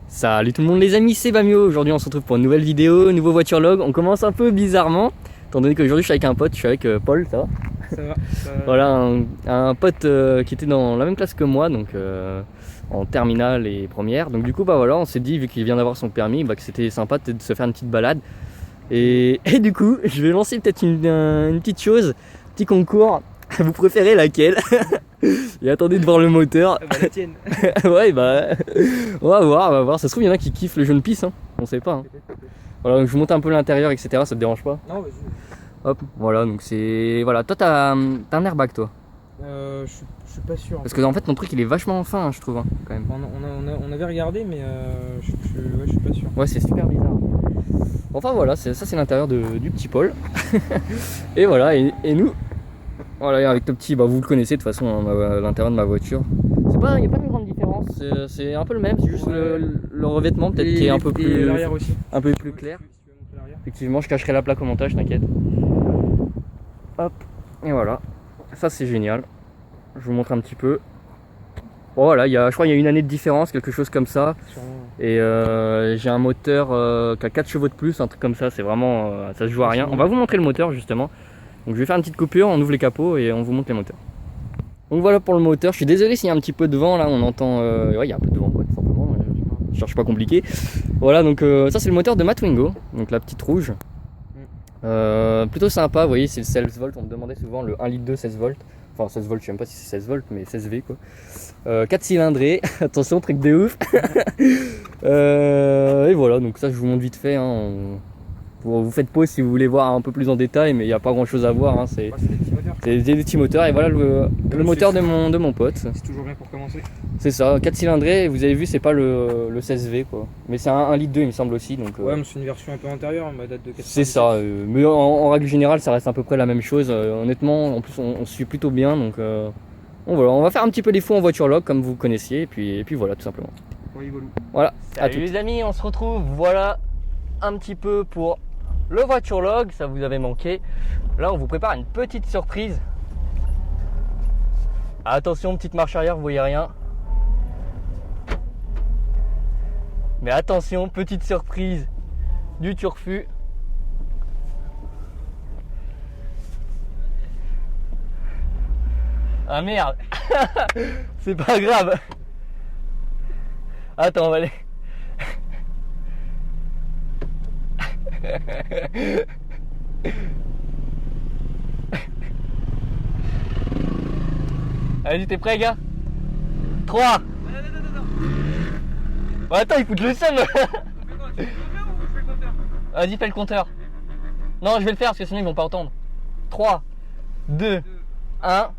Salut tout le monde les amis, c'est Bamio. Aujourd'hui on se retrouve pour une nouvelle vidéo, nouveau voiture log. On commence un peu bizarrement, étant donné qu'aujourd'hui je suis avec un pote, je suis avec Paul, ça va? Ça va. Voilà, un pote qui était dans la même classe que moi, donc en terminale et première. Donc du coup bah voilà, on s'est dit vu qu'il vient d'avoir son permis, bah, que c'était sympa de se faire une petite balade. Et du coup, je vais lancer peut-être une petite chose, petit concours. Vous préférez laquelle? Et attendez de voir le moteur. Bah, la tienne. Ouais bah on va voir, ça se trouve il y en a qui kiffent le jaune pisse, hein. On sait pas. Hein. Voilà, donc je vous montre un peu l'intérieur, etc. Ça te dérange pas? Non, vas-y. Hop, voilà, donc c'est. Voilà, toi t'as un airbag toi. Je suis pas sûr. Parce que en fait ton truc il est vachement fin, hein, je trouve, hein, quand même. On avait regardé, mais je suis pas sûr. Ouais, c'est super bizarre. Enfin voilà, ça c'est l'intérieur du petit Paul. Et voilà, et nous, voilà, avec le petit, bah vous le connaissez de toute façon, hein, l'intérieur de ma voiture. Il n'y a pas une grande différence, c'est un peu le même, c'est juste le revêtement peut-être qui est un peu plus. L'arrière aussi. Un peu plus clair. Si tu veux montrer l'arrière. Effectivement, je cacherai la plaque au montage, t'inquiète. Hop, et voilà, ça c'est génial. Je vous montre un petit peu. Bon, voilà, je crois qu'il y a une année de différence, quelque chose comme ça. Sûrement. Et j'ai un moteur qui a 4 chevaux de plus, un truc comme ça, c'est vraiment, ça se joue à rien. On va vous montrer le moteur justement. Donc je vais faire une petite coupure, on ouvre les capots et on vous montre les moteurs. Donc voilà pour le moteur, je suis désolé s'il y a un petit peu de vent là, on entend, ouais il y a un peu de vent quoi, tout simplement, je cherche pas compliqué. Voilà, donc ça c'est le moteur de ma Twingo, donc la petite rouge. Plutôt sympa, vous voyez c'est le 16 volts, on me demandait souvent le 1 litre 2 16 volts. Enfin 16 volts, je sais même pas si c'est 16 volts, mais 16 V quoi. 4 cylindrés, attention, truc de ouf. Et voilà, donc ça je vous montre vite fait. Hein. Vous faites pause si vous voulez voir un peu plus en détail, mais il n'y a pas grand chose à voir. Hein. C'est des petits moteurs. Et voilà le moteur de mon pote. C'est toujours bien pour commencer. C'est ça, 4 cylindrés. Vous avez vu, c'est pas le 16V quoi. Mais c'est un 1 litre 2 il me semble aussi. Donc, ouais, mais c'est une version un peu antérieure, ma date de 4. c'est ça, mais en règle générale, ça reste à peu près la même chose. Honnêtement, en plus, on se suit plutôt bien. Donc voilà, on va faire un petit peu les fous en voiture log comme vous connaissiez. Et puis voilà, tout simplement. Voilà. Salut les amis, on se retrouve. Voilà un petit peu pour le voiture log. Ça vous avait manqué. Là, on vous prépare une petite surprise. Attention, petite marche arrière, vous voyez rien. Mais attention, petite surprise du turfu. Ah merde. C'est pas grave. Attends, on va aller. Allez, t'es prêt, gars? 3. Bah, attends, il fout le seum. Vas-y, fais le compteur. Non, je vais le faire parce que sinon ils vont pas entendre. 3, 2, 1.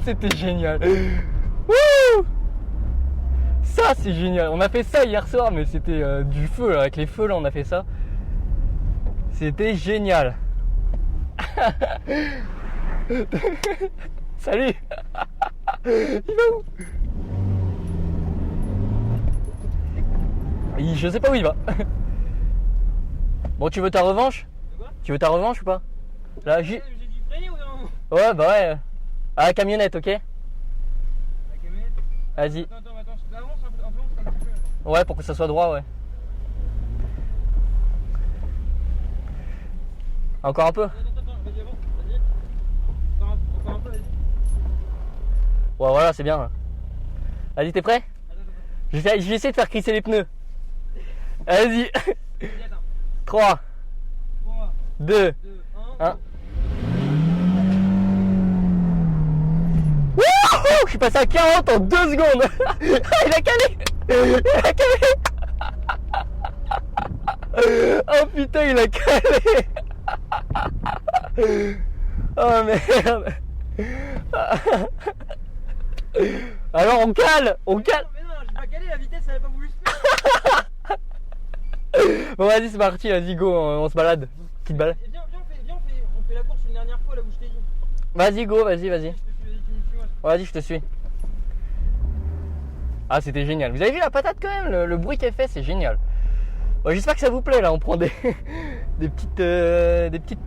C'était génial. Wouh, ça c'est génial. On a fait ça hier soir, mais c'était du feu là. Avec les feux là, on a fait ça. C'était génial. Salut. Il va où? Je sais pas où il va. Bon, tu veux ta revanche? Tu veux ta revanche ou pas? Là, j'ai dit freiner ou non? Ouais, bah ouais. À la camionnette, ok? La camionnette? Vas-y. Attends, avance un peu. Ouais, pour que ça soit droit, ouais. Encore un peu? Attends, vas-y, avance, vas-y. Encore un peu, vas-y. Ouais, voilà, c'est bien. Vas-y, t'es prêt? Je vais essayer de faire crisser les pneus. Vas-y. 3, 2, 1. Je suis passé à 40 en 2 secondes. Il a calé. Il a calé. Oh putain, il a calé. Oh merde. Alors on cale. Mais non, j'ai pas calé, la vitesse elle avait pas voulu se faire. Bon vas-y, c'est parti, vas-y go, on se balade. Petite balade. Viens, on fait la course une dernière fois là où je t'ai dit. Vas-y go, vas-y. Vas-y, je te suis. Ah, c'était génial. Vous avez vu la patate quand même, le bruit qu'elle fait, c'est génial. Bon, j'espère que ça vous plaît là, on prend des petites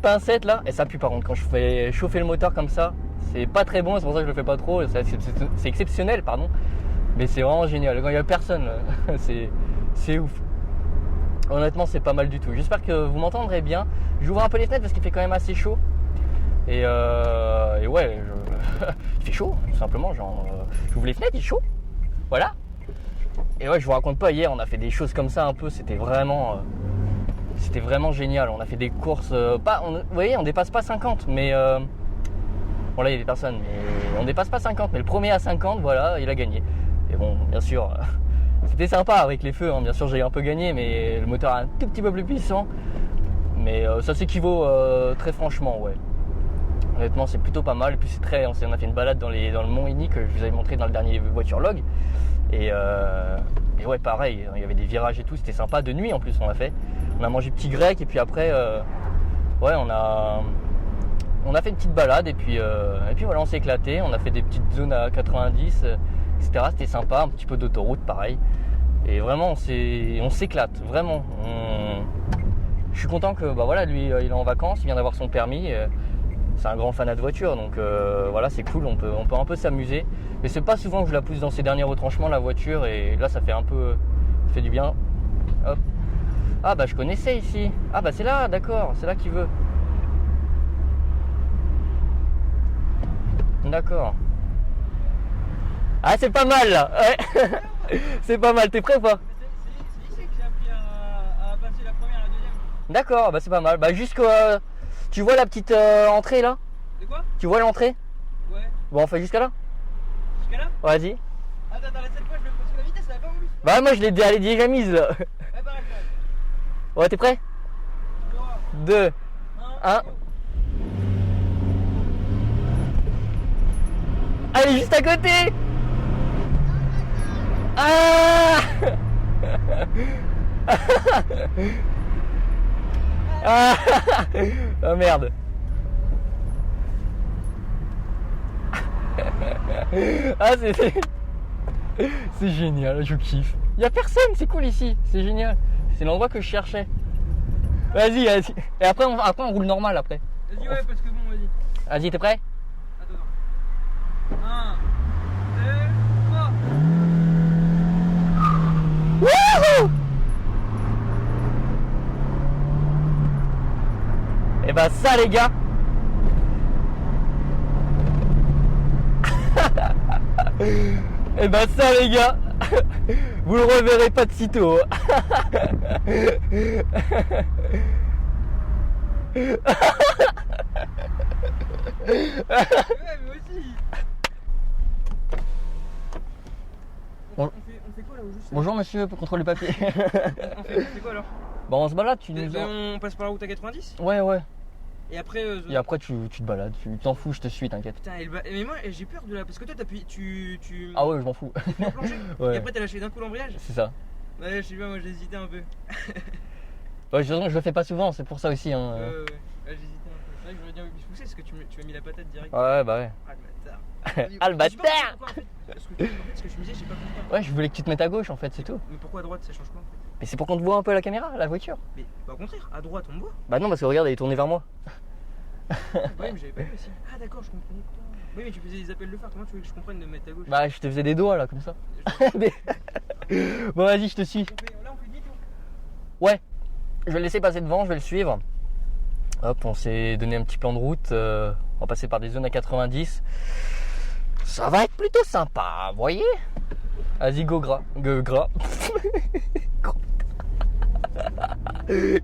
pincettes là. Et ça pue par contre, quand je fais chauffer le moteur comme ça, c'est pas très bon, c'est pour ça que je le fais pas trop. C'est exceptionnel, pardon. Mais c'est vraiment génial, quand il y a personne, c'est ouf. Honnêtement, c'est pas mal du tout. J'espère que vous m'entendrez bien. J'ouvre un peu les fenêtres parce qu'il fait quand même assez chaud. Et ouais, il fait chaud, tout simplement. Genre, j'ouvre les fenêtres, il est chaud. Voilà. Et ouais, je vous raconte pas, hier, on a fait des choses comme ça un peu. C'était vraiment génial. On a fait des courses. Vous voyez, on dépasse pas 50, mais bon, là, il y a des personnes, mais on dépasse pas 50. Mais le premier à 50, voilà, il a gagné. Et bon, bien sûr, c'était sympa avec les feux. Hein. Bien sûr, j'ai un peu gagné, mais le moteur est un tout petit peu plus puissant. Mais ça s'équivaut très franchement, ouais. Honnêtement, c'est plutôt pas mal. Et puis on a fait une balade dans le Mont Iny que je vous avais montré dans le dernier voiture log. Et ouais, pareil, il y avait des virages et tout, c'était sympa. De nuit en plus, on a fait. On a mangé petit grec et puis après, ouais, on a fait une petite balade et puis voilà, on s'est éclaté. On a fait des petites zones à 90, etc. C'était sympa, un petit peu d'autoroute, pareil. Et vraiment, on s'éclate, vraiment. Je suis content que, bah voilà, lui, il est en vacances, il vient d'avoir son permis. C'est un grand fanat de voiture, donc voilà, c'est cool, on peut un peu s'amuser. Mais c'est pas souvent que je la pousse dans ses derniers retranchements, la voiture, et là, ça fait du bien. Hop. Ah bah je connaissais ici. Ah bah c'est là, d'accord, c'est là qu'il veut. D'accord. Ah, c'est pas mal là. Ouais. C'est pas mal, t'es prêt ou pas? C'est ici que j'ai appris à passer la première et la deuxième. D'accord, bah c'est pas mal. Bah tu vois la petite entrée là? De quoi? Tu vois l'entrée? Ouais. Bon, on fait jusqu'à là? Jusqu'à là? Vas-y. Attends, cette fois, parce que la vitesse, elle a pas voulu. Bah moi je l'ai déjà mise là. Ouais, pareil. Ouais, t'es prêt? 2, 1. Allez, juste à côté. Ah. Ah. Oh merde. Ah, c'est génial, je kiffe. Il y a personne, c'est cool ici, c'est génial. C'est l'endroit que je cherchais. Vas-y. Et après on roule normal après. Vas-y, ouais, parce que bon, vas-y. Vas-y, t'es prêt? Attends. 1, 2, 3. Wouhou! Et bah ça les gars. Et bah ça les gars, vous le reverrez pas de sitôt. Ouais, mais aussi. On fait quoi là au juste? Bonjour monsieur, pour contrôler le papier. On fait quoi alors? Bon, on se balade, tu nous On passe par la route à 90? Ouais. Et après Et après tu te balades, tu t'en fous, je te suis, t'inquiète. Putain, mais moi j'ai peur de la. Parce que toi t'appuies. Ah ouais, je m'en fous. Tu fais plonger. Ouais. Et après t'as lâché d'un coup l'embrayage. C'est ça. Ouais, je sais pas, moi j'ai hésité un peu. Ouais, je le fais pas souvent, c'est pour ça aussi. Hein. Ouais, j'ai hésité un peu. C'est vrai que j'aurais bien voulu pousser parce que tu m'as mis la patate direct. Ouais, bah ouais. Ah, le bâtard. Ah, le bâtard. Parce que ce que je me disais, j'ai pas compris. Ouais, je voulais que tu te mettes à gauche en fait, c'est tout. Mais pourquoi à droite ça change quoi en fait? Mais c'est pour qu'on te voit un peu à la caméra, la voiture. Mais bah, au contraire, à droite on me voit. Bah non, parce que regarde, elle est tournée vers moi. Ouais, mais j'avais pas vu aussi. Ah d'accord, je comprenais pas. Oui, mais tu faisais des appels de phare, comment tu veux que je comprenne de me mettre à gauche? Bah, je te faisais des doigts là, comme ça. Bon, vas-y, je te suis. Là on fait demi-tour. Ouais, je vais le laisser passer devant, je vais le suivre. Hop, on s'est donné un petit plan de route. On va passer par des zones à 90. Ça va être plutôt sympa, vous voyez? Vas-y, go gras. Gras.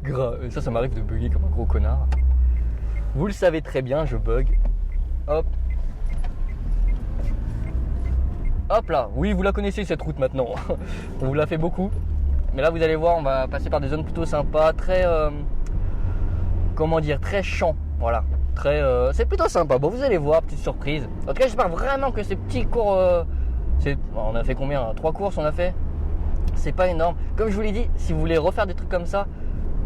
Gras. Ça m'arrive de bugger comme un gros connard. Vous le savez très bien, je bug. Hop. Hop là. Oui, vous la connaissez cette route maintenant. On vous l'a fait beaucoup. Mais là, vous allez voir, on va passer par des zones plutôt sympas, très... comment dire, très champ. Voilà. Très... c'est plutôt sympa. Bon, vous allez voir, petite surprise. En tout cas, j'espère vraiment que ces petits cours... on a fait combien? 3 courses, on a fait? C'est pas énorme. Comme je vous l'ai dit, si vous voulez refaire des trucs comme ça,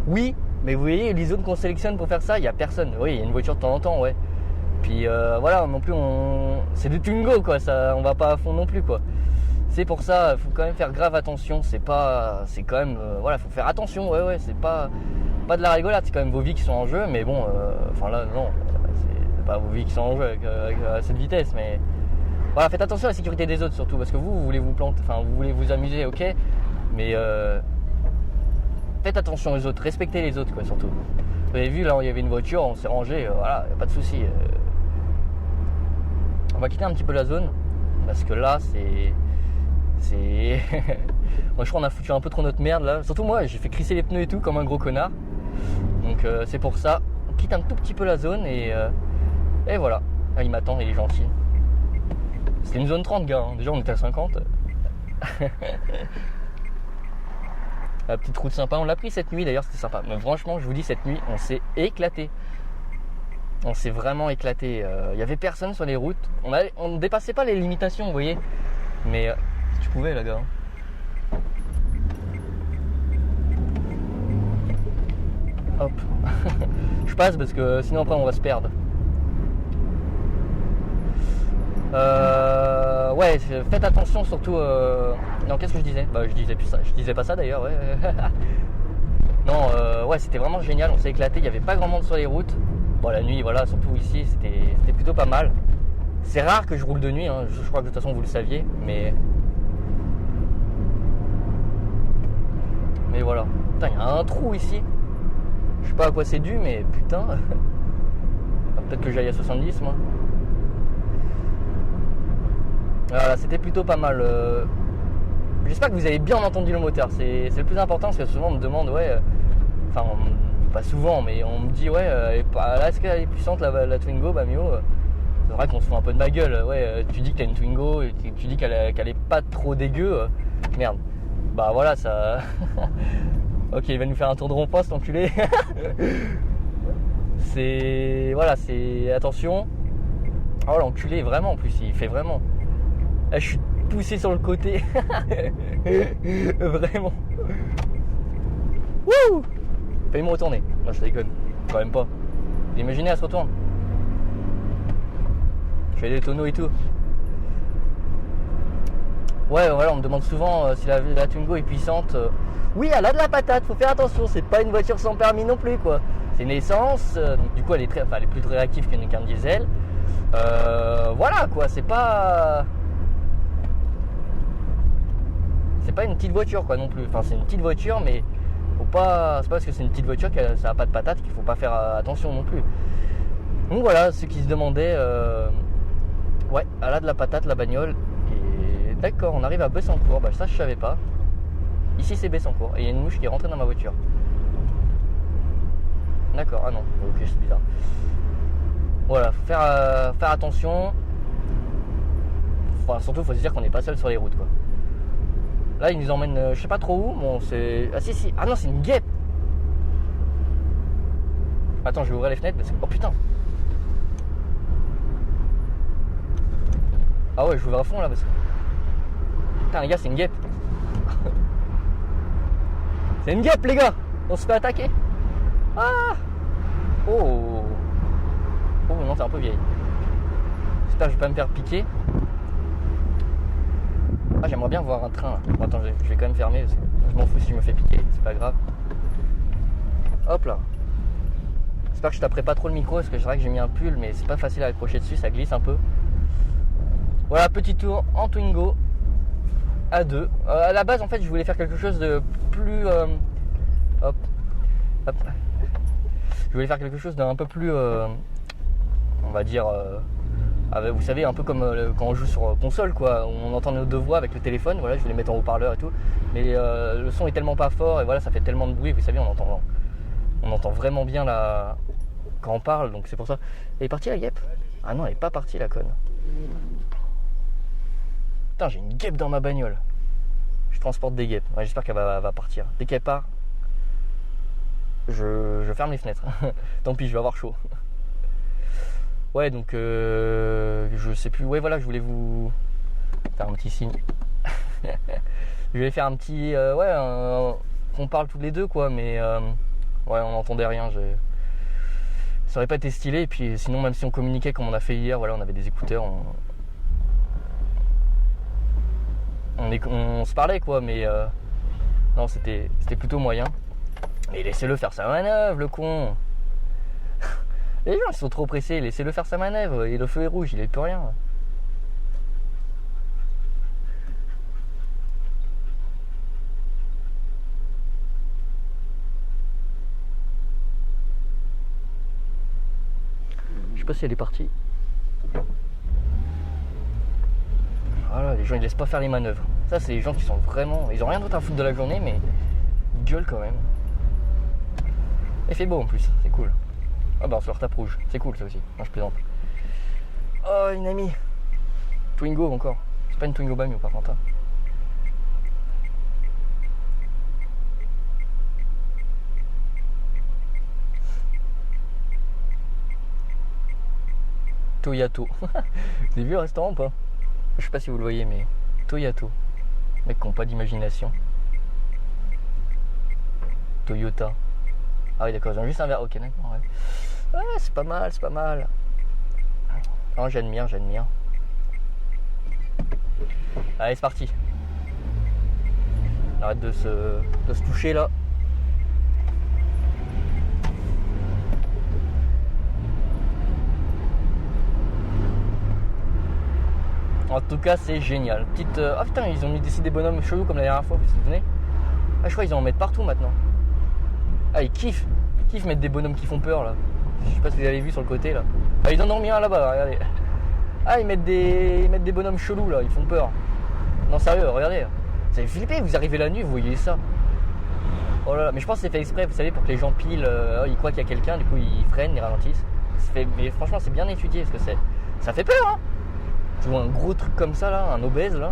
oui. Mais vous voyez, les zones qu'on sélectionne pour faire ça, il n'y a personne. Oui, il y a une voiture de temps en temps, ouais. Puis voilà, non plus, c'est du Twingo, quoi. Ça, on va pas à fond non plus, quoi. C'est pour ça, faut quand même faire grave attention. C'est quand même, voilà, faut faire attention. Ouais, c'est pas de la rigolade. C'est quand même vos vies qui sont en jeu. Mais bon, enfin là, non, c'est pas vos vies qui sont en jeu avec cette vitesse. Mais voilà, faites attention à la sécurité des autres surtout, parce que vous voulez vous planter, enfin, vous voulez vous amuser, ok. Mais faites attention aux autres, respectez les autres, quoi, surtout. Vous avez vu, là, il y avait une voiture, on s'est rangé, voilà, y a pas de souci. On va quitter un petit peu la zone, parce que là, c'est... moi, je crois qu'on a foutu un peu trop notre merde, là. Surtout moi, j'ai fait crisser les pneus et tout, comme un gros connard. Donc, c'est pour ça. On quitte un tout petit peu la zone, et voilà. Ah, il m'attend, il est gentil. C'était une zone 30, gars, hein. Déjà, on était à 50. La petite route sympa, on l'a pris cette nuit d'ailleurs, c'était sympa. Mais franchement, je vous dis, cette nuit, on s'est éclaté. On s'est vraiment éclaté. Il n'y avait personne sur les routes. On ne dépassait pas les limitations, vous voyez. Mais tu pouvais, là, gars. Hop. Je passe parce que sinon après on va se perdre. Ouais, faites attention surtout. Non, qu'est-ce que je disais ? Bah, je disais plus ça. Je disais pas ça d'ailleurs. Ouais. Non, ouais, c'était vraiment génial. On s'est éclaté. Il n'y avait pas grand monde sur les routes. Bon, la nuit, voilà, surtout ici, c'était plutôt pas mal. C'est rare que je roule de nuit. Hein. Je crois que de toute façon vous le saviez, mais voilà. Putain, il y a un trou ici. Je sais pas à quoi c'est dû, mais putain. Peut-être que j'aille à 70, moi. Voilà, c'était plutôt pas mal. J'espère que vous avez bien entendu le moteur. C'est le plus important parce que souvent on me demande, ouais, enfin, pas souvent, mais on me dit, ouais, est-ce qu'elle est puissante la Twingo, bah Mio. C'est vrai qu'on se fout un peu de ma gueule. Ouais, tu dis que t'as une Twingo, et tu dis qu'elle est pas trop dégueu. Merde. Bah voilà, ça. Ok, il va nous faire un tour de rond-point, cet enculé. Voilà, c'est. Attention. Oh, l'enculé, vraiment, en plus, il fait vraiment. Là, je suis poussé sur le côté. Vraiment. Wouh! Fallait me retourner. Non, je déconne. Quand même pas. Vous imaginez, elle se retourne. Je fais des tonneaux et tout. Ouais, voilà, on me demande souvent si la Twingo est puissante. Oui, elle a de la patate, faut faire attention, c'est pas une voiture sans permis non plus, quoi. C'est une essence, du coup elle est plus réactive qu'un diesel. Voilà, quoi, c'est pas une petite voiture, quoi, non plus. Enfin, c'est une petite voiture, mais c'est pas parce que c'est une petite voiture que ça a pas de patate qu'il faut pas faire attention non plus. Donc voilà, ceux qui se demandaient, ouais, elle a de la patate, la bagnole. Et d'accord, on arrive à Bessancourt, bah ça je savais pas. Ici c'est Bessancourt, et il y a une mouche qui est rentrée dans ma voiture. D'accord, ah non, ok, c'est bizarre. Voilà, faut faire attention. Enfin, surtout, faut se dire qu'on n'est pas seul sur les routes, quoi. Là, il nous emmène, je sais pas trop où. Bon, c'est. Ah, si. Ah non, c'est une guêpe. Attends, je vais ouvrir les fenêtres parce que. Oh putain. Ah ouais, je ouvre à fond là parce que. Putain, les gars, c'est une guêpe. C'est une guêpe, les gars. On se fait attaquer. Ah. Oh. Oh non, t'es un peu vieille. J'espère que je vais pas me faire piquer. Ah, j'aimerais bien voir un train là. Bon, attends, je vais quand même fermer parce que je m'en fous si je me fais piquer, c'est pas grave. Hop là. J'espère que je taperai pas trop le micro parce que c'est vrai que j'ai mis un pull, mais c'est pas facile à accrocher dessus, ça glisse un peu. Voilà, petit tour en Twingo à deux. À la base, en fait, je voulais faire quelque chose de plus. Hop. Je voulais faire quelque chose d'un peu plus. On va dire. Vous savez, un peu comme quand on joue sur console, quoi. On entend nos deux voix avec le téléphone. Voilà, je vais les mettre en haut-parleur et tout. Mais le son est tellement pas fort et voilà, ça fait tellement de bruit. Vous savez, on entend vraiment bien là quand on parle. Donc c'est pour ça. Elle est partie la guêpe? Ah non, elle est pas partie la conne. Putain, j'ai une guêpe dans ma bagnole. Je transporte des guêpes. Ouais, j'espère qu'elle va partir. Dès qu'elle part, je ferme les fenêtres. Tant pis, je vais avoir chaud. Ouais, donc je sais plus. Ouais, voilà, je voulais vous faire un petit signe. Je vais faire un petit. Qu'on parle tous les deux, quoi. Mais ouais, on n'entendait rien. Ça aurait pas été stylé. Et puis sinon, même si on communiquait comme on a fait hier, voilà, on avait des écouteurs. on se parlait quoi, mais non, c'était plutôt moyen. Mais laissez-le faire sa manœuvre, le con. Les gens ils sont trop pressés, laissez-le faire sa manœuvre, et le feu est rouge, il est plus rien. Je sais pas si elle est partie. Voilà, les gens ils laissent pas faire les manœuvres. Ça c'est les gens qui sont vraiment... Ils ont rien d'autre à foutre de la journée, mais ils gueulent quand même. Il fait beau en plus, c'est cool. Ah bah on se leur tape rouge, c'est cool ça aussi. Non, je plaisante. Oh une amie. Twingo encore. C'est pas une Twingo Bamio par contre. Hein. Toyato. Vous avez vu le restaurant ou pas? Je sais pas si vous le voyez, mais Toyato. Mecs qui n'ont pas d'imagination. Toyota. Ah oui d'accord, ils ont juste un verre. Ok d'accord, ouais. Ouais, c'est pas mal, c'est pas mal. Oh, j'admire. Allez, c'est parti. Arrête de se toucher là. En tout cas, c'est génial. Petite. Ah putain, ils ont mis des bonhommes chelous comme la dernière fois, vous vous souvenez? Ah, je crois qu'ils en mettent partout maintenant. Ah, ils kiffent. Ils kiffent mettre des bonhommes qui font peur là. Je sais pas si vous avez vu sur le côté là. Ah, ils en ont mis un là-bas, regardez. Ah, ils mettent des bonhommes chelous là, ils font peur. Non, sérieux, regardez. Vous avez flippé, vous arrivez la nuit, vous voyez ça. Oh là là, mais je pense que c'est fait exprès, vous savez, pour que les gens pilent. Ils croient qu'il y a quelqu'un, du coup ils freinent, ils ralentissent. Mais franchement, c'est bien étudié parce que ça fait peur, hein. Tu vois un gros truc comme ça là, un obèse là.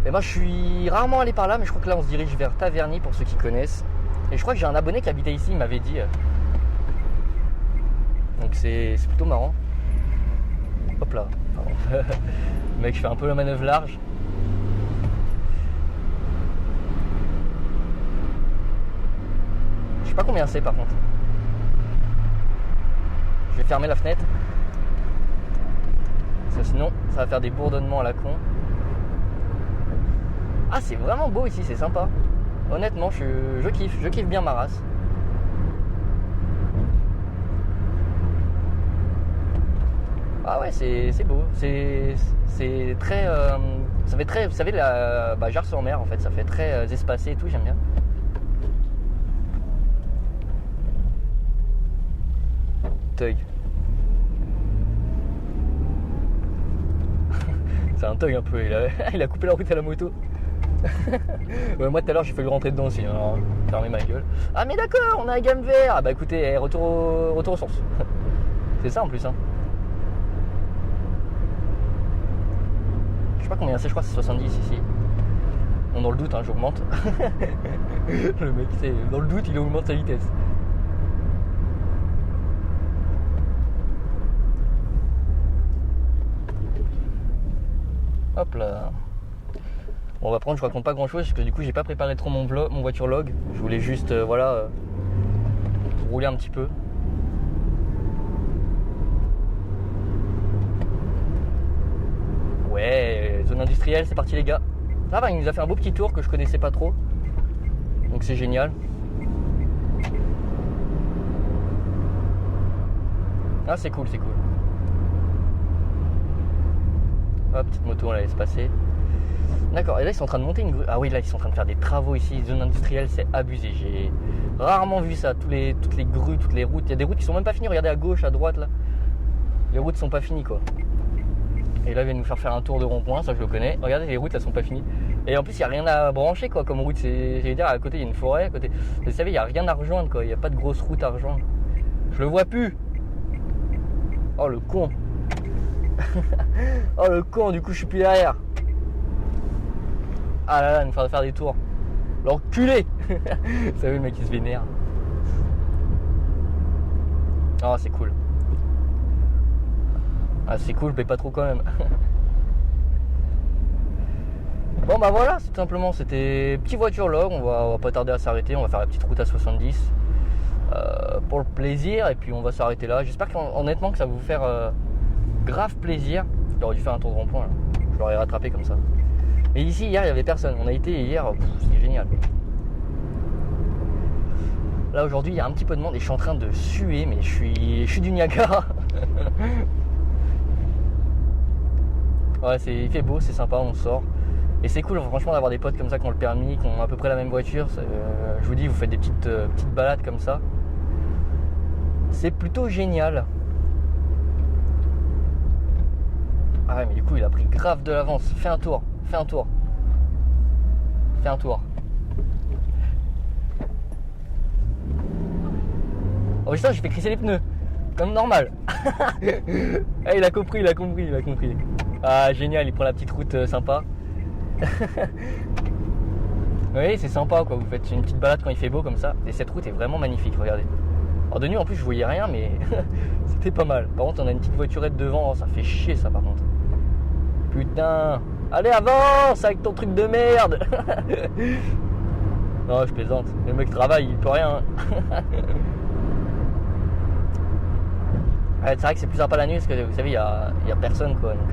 Et moi je suis rarement allé par là, mais je crois que là on se dirige vers Taverny pour ceux qui connaissent. Et je crois que j'ai un abonné qui habitait ici, il m'avait dit. Donc c'est plutôt marrant. Hop là, pardon. Mec, je fais un peu la manœuvre large. Je sais pas combien c'est par contre. Je vais fermer la fenêtre. Parce que sinon, ça va faire des bourdonnements à la con. Ah, c'est vraiment beau ici, c'est sympa. Honnêtement, je kiffe bien ma race. Ah ouais, c'est beau. C'est très... ça fait très... Vous savez, la Jars-sur-Mer, en fait, ça fait très espacé et tout, j'aime bien. Tug. C'est un tug un peu, il a coupé la route à la moto. Ouais, moi tout à l'heure j'ai failli rentrer dedans aussi, alors fermer ma gueule. Ah mais d'accord, on a un gamme vert. Ah bah écoutez, retour aux sources. C'est ça en plus hein. Je sais pas combien c'est, je crois que c'est 70 ici. Bon, dans le doute hein, j'augmente. Le mec c'est dans le doute il augmente sa vitesse. Hop là. Bon, on va prendre, je raconte pas grand chose parce que du coup j'ai pas préparé trop mon voiture log. Je voulais juste rouler un petit peu. Ouais, zone industrielle, c'est parti les gars. Ça va, il nous a fait un beau petit tour que je connaissais pas trop. Donc c'est génial. Ah c'est cool, c'est cool. Hop, petite moto, on la laisse passer. D'accord, et là ils sont en train de monter une grue. Ah oui, là ils sont en train de faire des travaux ici. Zone industrielle, c'est abusé. J'ai rarement vu ça. Toutes les grues, toutes les routes. Il y a des routes qui sont même pas finies. Regardez à gauche, à droite là. Les routes sont pas finies quoi. Et là ils viennent nous faire un tour de rond-point, ça je le connais. Regardez, les routes elles sont pas finies. Et en plus il n'y a rien à brancher quoi comme route. J'allais dire, à côté il y a une forêt. À côté. Vous savez, il n'y a rien à rejoindre quoi. Il n'y a pas de grosse route à rejoindre. Je le vois plus. Oh le con. Oh le con, du coup je suis plus derrière. Ah là là, il nous faudra faire des tours. L'enculé. Vous savez le mec qui se vénère. Oh c'est cool. Ah c'est cool mais pas trop quand même. Bon bah voilà, tout simplement c'était petit voiture log. On va pas tarder à s'arrêter. On va faire la petite route à 70 pour le plaisir. Et puis on va s'arrêter là. J'espère honnêtement que ça va vous faire grave plaisir. J'aurais dû faire un tour de rond-point là. Je l'aurais rattrapé comme ça. Mais ici hier il y avait personne. On a été hier, c'était génial. Là aujourd'hui il y a un petit peu de monde et je suis en train de suer, mais je suis du Niagara. Ouais, il fait beau, c'est sympa, on sort. Et c'est cool franchement d'avoir des potes comme ça qui ont le permis, qui ont à peu près la même voiture. Je vous dis, vous faites des petites balades comme ça. C'est plutôt génial. Ah ouais, mais du coup il a pris grave de l'avance. Fais un tour. Oh putain, je fais crisser les pneus. Comme normal. Ah, il a compris. Ah génial, il prend la petite route sympa. Oui, c'est sympa quoi, vous faites une petite balade quand il fait beau comme ça. Et cette route est vraiment magnifique, regardez. Alors de nuit en plus je voyais rien, mais c'était pas mal. Par contre on a une petite voiturette devant, ça fait chier ça par contre. Putain. Allez avance avec ton truc de merde. Non je plaisante, le mec travaille, il peut rien. Ouais, c'est vrai que c'est plus sympa la nuit parce que vous savez il y a personne quoi, donc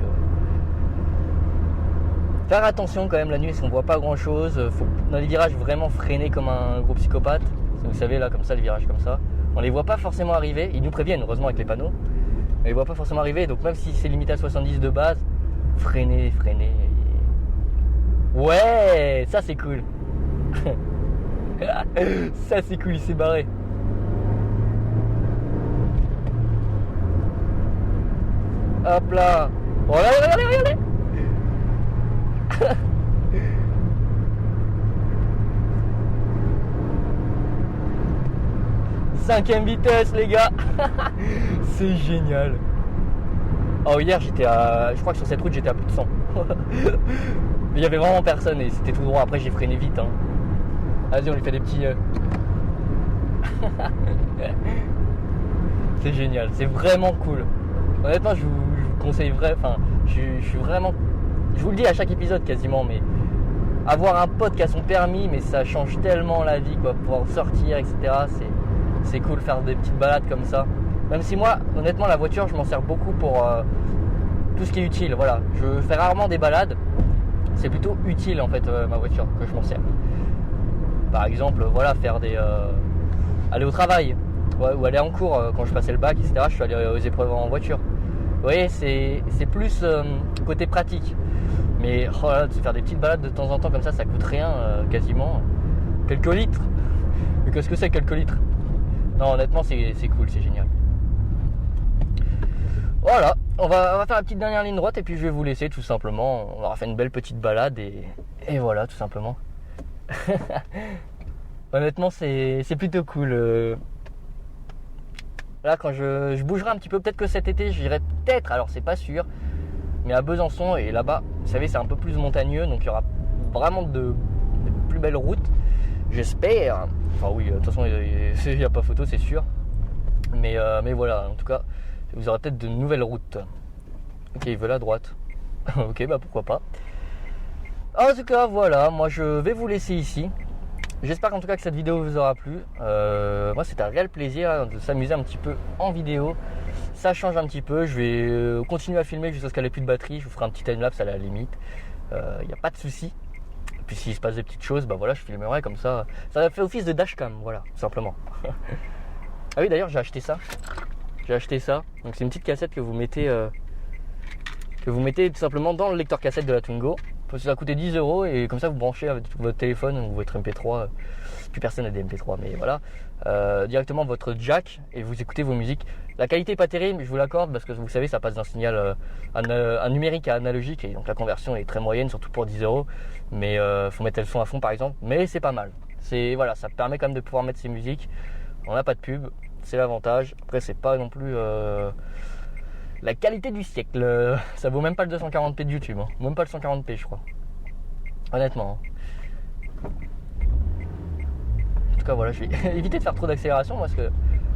faire attention quand même la nuit parce qu'on voit pas grand chose. Faut dans les virages vraiment freiner comme un gros psychopathe. Vous savez là comme ça, les virages comme ça. On les voit pas forcément arriver. Ils nous préviennent heureusement avec les panneaux. Mais on les voit pas forcément arriver. Donc même si c'est limité à 70 de base, freinez. Ouais, ça c'est cool. Ça c'est cool, il s'est barré. Hop là. Oh, regardez. 5ème vitesse les gars. C'est génial. Oh hier j'étais à... Je crois que sur cette route j'étais à plus de 100. Mais il y avait vraiment personne et c'était tout droit. Après j'ai freiné vite hein. Vas-y on lui fait des petits... C'est génial, c'est vraiment cool. Honnêtement je vous conseille vraiment... Enfin je suis vraiment... Je vous le dis à chaque épisode quasiment, mais avoir un pote qui a son permis, mais ça change tellement la vie quoi, pouvoir sortir etc. C'est cool faire des petites balades comme ça. Même si moi honnêtement la voiture je m'en sers beaucoup pour tout ce qui est utile. Voilà, je fais rarement des balades. C'est plutôt utile en fait ma voiture que je m'en sers. Par exemple voilà faire des aller au travail ou aller en cours quand je passais le bac etc. Je suis allé aux épreuves en voiture. Vous voyez c'est plus côté pratique. Mais oh là, de se faire des petites balades de temps en temps comme ça coûte rien quasiment. Quelques litres. Mais qu'est-ce que c'est quelques litres? Non honnêtement c'est cool, c'est génial. Voilà, on va faire la petite dernière ligne droite et puis je vais vous laisser tout simplement. On aura fait une belle petite balade et voilà tout simplement. Honnêtement c'est plutôt cool. Là quand je bougerai un petit peu, peut-être que cet été j'irai peut-être, alors c'est pas sûr, mais à Besançon et là-bas, vous savez c'est un peu plus montagneux, donc il y aura vraiment de plus belles routes, j'espère. Enfin oui, de toute façon il n'y a pas photo c'est sûr, mais voilà, en tout cas vous aurez peut-être de nouvelles routes. Ok, il veut la droite. Ok, bah pourquoi pas. En tout cas voilà, moi je vais vous laisser ici. J'espère en tout cas que cette vidéo vous aura plu. Moi c'était un réel plaisir de s'amuser un petit peu en vidéo. Ça change un petit peu. Je vais continuer à filmer jusqu'à ce qu'elle ait plus de batterie. Je vous ferai un petit timelapse à la limite. Il n'y a pas de souci. Et puis s'il se passe des petites choses, bah voilà, je filmerai comme ça. Ça fait office de dashcam, voilà, tout simplement. Ah oui d'ailleurs j'ai acheté ça. Donc c'est une petite cassette que vous mettez tout simplement dans le lecteur cassette de la Twingo. Ça a coûté 10 € et comme ça vous branchez avec votre téléphone ou votre MP3. Plus personne n'a des MP3 mais voilà. Directement votre jack et vous écoutez vos musiques. La qualité est pas terrible, je vous l'accorde parce que vous savez ça passe d'un signal un numérique à analogique et donc la conversion est très moyenne surtout pour 10 €. Mais faut mettre le son à fond par exemple. Mais c'est pas mal. Voilà, ça permet quand même de pouvoir mettre ses musiques. On n'a pas de pub, c'est l'avantage. Après c'est pas non plus la qualité du siècle. Ça vaut même pas le 240p de YouTube, hein. Même pas le 140p je crois. Honnêtement. En tout cas voilà, je vais éviter de faire trop d'accélération parce que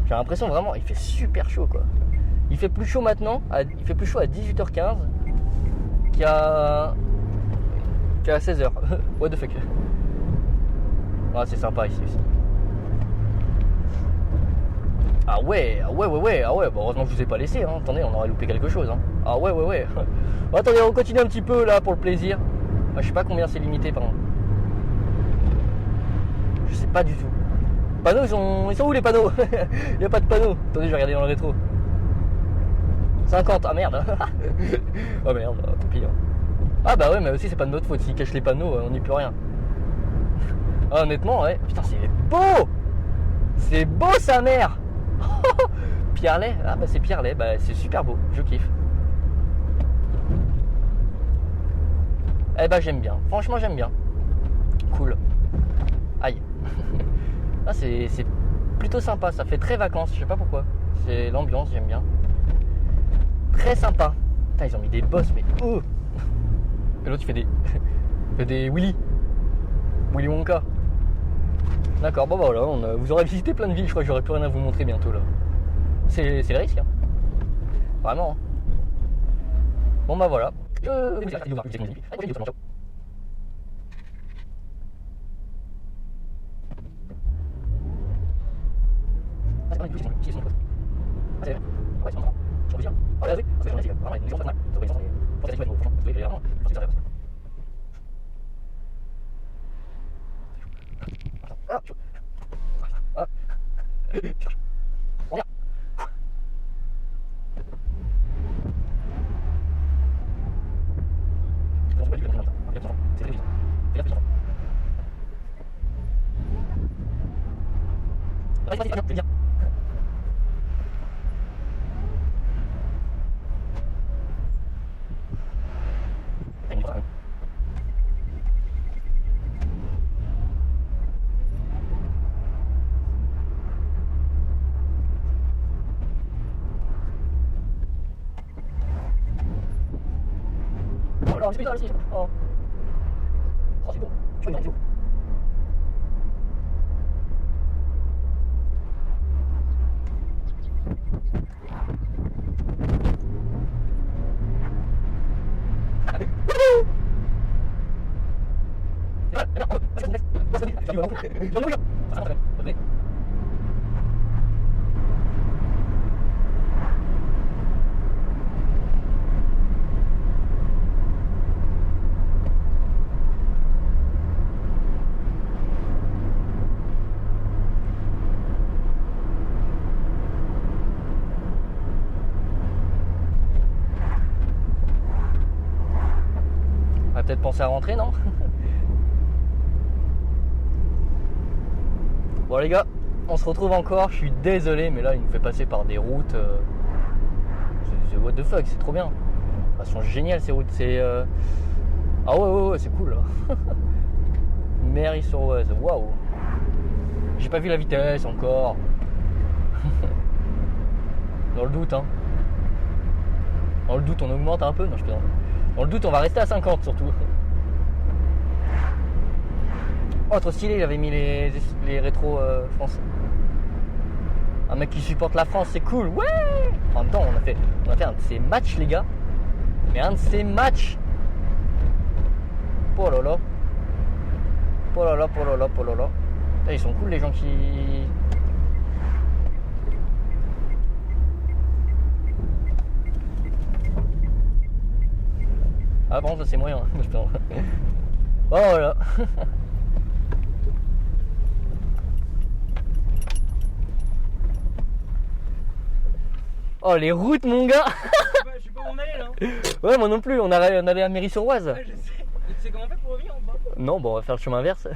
j'ai l'impression vraiment il fait super chaud quoi. Il fait plus chaud maintenant, il fait plus chaud à 18h15 qu'à 16h. What the fuck. Ah c'est sympa ici aussi. Ah ouais, ah ouais, ah ouais, bon, heureusement que je vous ai pas laissé, hein. Attendez, on aurait loupé quelque chose, hein. Ah ouais. Bon, attendez, on continue un petit peu là pour le plaisir. Ah, je sais pas combien c'est limité, pardon. Je sais pas du tout. Panneaux, ils sont où les panneaux? Il n'y a pas de panneaux. Attendez, je vais regarder dans le rétro. 50, ah merde. Oh merde, tant pis. Hein. Ah bah ouais, mais aussi c'est pas de notre faute. S'ils cachent les panneaux, on n'y peut rien. Ah, honnêtement, ouais. Putain, c'est beau. C'est beau sa mère. Pierrelet, ah bah c'est Pierrelet, bah c'est super beau, je kiffe. Eh bah j'aime bien, franchement j'aime bien. Cool. Aïe. Ah c'est plutôt sympa, ça fait très vacances, je sais pas pourquoi. C'est l'ambiance, j'aime bien. Très sympa. Putain, ils ont mis des bosses, mais oh. Et l'autre il fait des Willy Wonka. D'accord, bon bah voilà, vous aurez visité plein de villes, je crois que j'aurai plus rien à vous montrer bientôt là. C'est le risque, hein. Vraiment. Hein. Bon bah voilà. Oh, c'est bizarre ici. Oh, c'est beau. Tu vois, il est beau. On va peut-être penser à rentrer, non? Bon les gars, on se retrouve encore, je suis désolé, mais là il nous fait passer par des routes. C'est what the fuck, c'est trop bien. Elles sont géniales ces routes, c'est... Ah ouais, c'est cool là. Mairie-sur-Oise, waouh. J'ai pas vu la vitesse encore. Dans le doute, hein. Dans le doute, on augmente un peu. Non, je plaisante. Dans le doute, on va rester à 50 surtout. Oh, trop stylé, il avait mis les rétros français. Un mec qui supporte la France, c'est cool. Ouais. En même temps, on a fait un de ces matchs, les gars. Mais un de ces matchs. Oh là là. Oh là là. Putain, ils sont cool les gens qui... Ah bon, ça c'est moyen. Oh voilà. Oh les routes mon gars. Je sais pas où on allait là. Ouais moi non plus, on allait à Mairie-sur-Oise. Ouais je sais. Et tu sais comment on fait pour revenir en bas? Non bon on va faire le chemin inverse.